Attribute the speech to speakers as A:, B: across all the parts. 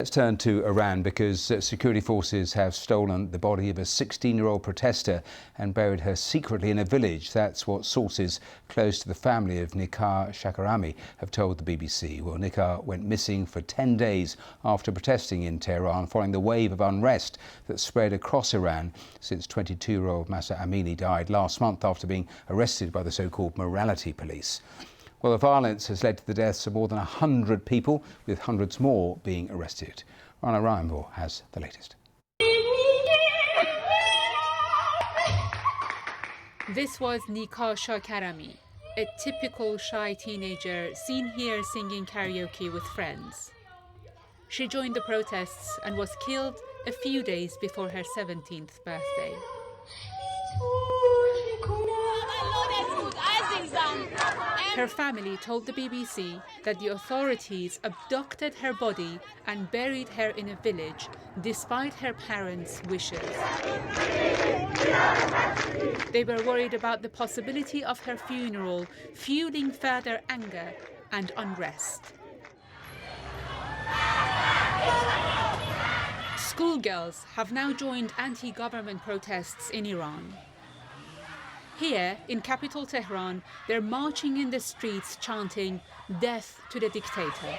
A: Let's turn to Iran because security forces have stolen the body of a 16-year-old protester and buried her secretly in a village. That's what sources close to the family of Nika Shakarami have told the BBC. Well, Nika went missing for 10 days after protesting in Tehran following the wave of unrest that spread across Iran since 22-year-old Mahsa Amini died last month after being arrested by the so-called morality police. Well, the violence has led to the deaths of more than 100 people, with hundreds more being arrested. Rana Ryanmore has the latest.
B: This was Nika Shakarami, a typical shy teenager seen here singing karaoke with friends. She joined the protests and was killed a few days before her 17th birthday. Her family told the BBC that the authorities abducted her body and buried her in a village despite her parents' wishes. They were worried about the possibility of her funeral fueling further anger and unrest. Schoolgirls have now joined anti-government protests in Iran. Here, in capital Tehran, they're marching in the streets chanting, "Death to the dictator."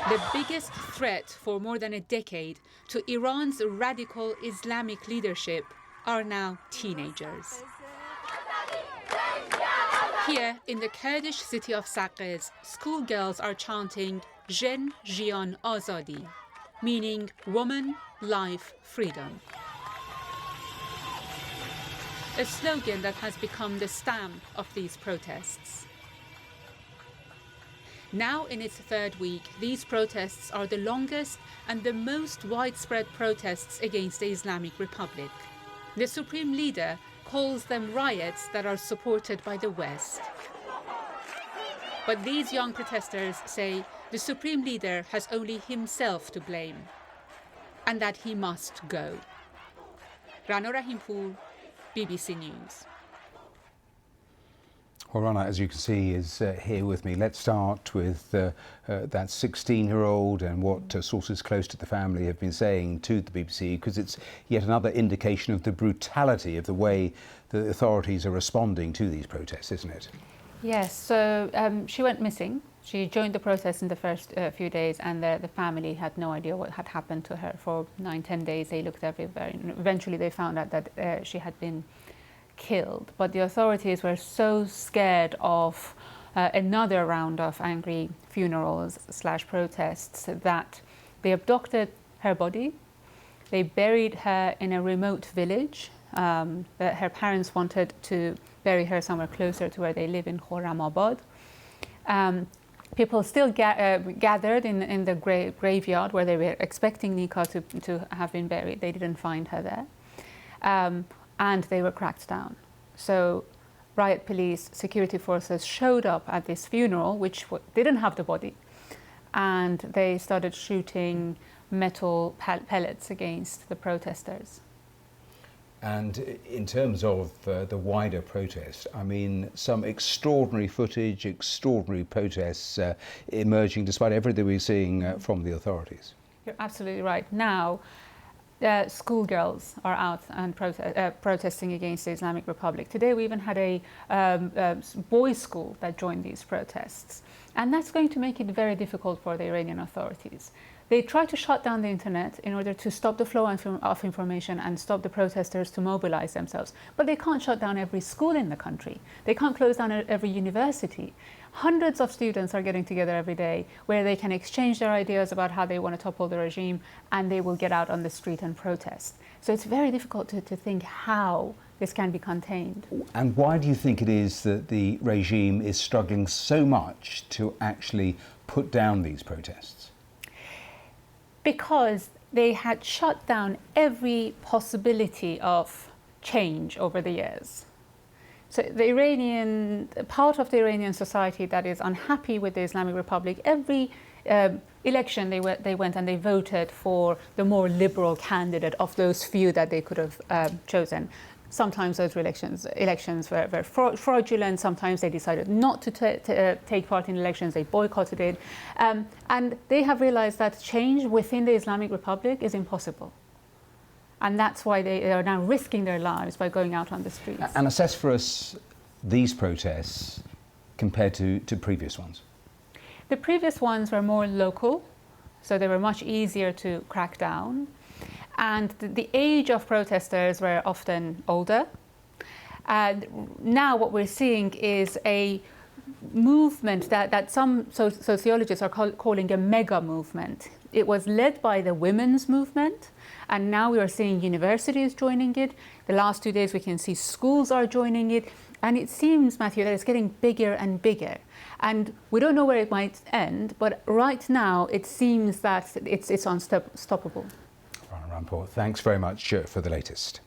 B: The biggest threat for more than a decade to Iran's radical Islamic leadership are now teenagers. Here, in the Kurdish city of Saqqez, schoolgirls are chanting, "Jen Jian Azadi," meaning woman, life, freedom. A slogan that has become the stamp of these protests. Now in its third week, these protests are the longest and the most widespread protests against the Islamic Republic. The supreme leader calls them riots that are supported by the West. But these young protesters say the supreme leader has only himself to blame and that he must go. Rana Rahimpour, BBC News.
A: Well, Rana, as you can see, is here with me. Let's start with that 16-year-old and what sources close to the family have been saying to the BBC, because it's yet another indication of the brutality of the way the authorities are responding to these protests, isn't it?
C: Yes, so she went missing. She joined the protest in the first few days, and the family had no idea what had happened to her. For 9-10 days, they looked everywhere. And eventually, they found out that she had been killed. But the authorities were so scared of another round of angry funerals / protests that they abducted her body. They buried her in a remote village. Her parents wanted to bury her somewhere closer to where they live in Khorramabad. People still gathered in the graveyard where they were expecting Nika to have been buried. They didn't find her there. And they were cracked down. So riot police, security forces showed up at this funeral, which didn't have the body. And they started shooting metal pellets against the protesters.
A: And in terms of the wider protest, I mean, some extraordinary footage, extraordinary protests emerging despite everything we're seeing from the authorities.
C: You're absolutely right. Now, schoolgirls are out and protesting against the Islamic Republic. Today we even had a boys' school that joined these protests. And that's going to make it very difficult for the Iranian authorities. They try to shut down the internet in order to stop the flow of information and stop the protesters to mobilize themselves. But they can't shut down every school in the country. They can't close down every university. Hundreds of students are getting together every day where they can exchange their ideas about how they want to topple the regime, and they will get out on the street and protest. So it's very difficult to think how this can be contained.
A: And why do you think it is that the regime is struggling so much to actually put down these protests?
C: Because they had shut down every possibility of change over the years. So the part of the Iranian society that is unhappy with the Islamic Republic, every election they went and they voted for the more liberal candidate of those few that they could have chosen. Sometimes those elections were fraudulent. Sometimes they decided not to take part in elections. They boycotted it. And they have realized that change within the Islamic Republic is impossible. And that's why they are now risking their lives by going out on the streets.
A: And assess for us these protests compared to previous ones.
C: The previous ones were more local, so they were much easier to crack down. And the age of protesters were often older. And now what we're seeing is a movement that some sociologists are calling a mega movement. It was led by the women's movement, and now we are seeing universities joining it. The last 2 days we can see schools are joining it, and it seems, Matthew, that it's getting bigger and bigger. And we don't know where it might end, but right now it seems that it's unstoppable.
A: Rana Rampur, thanks very much for the latest.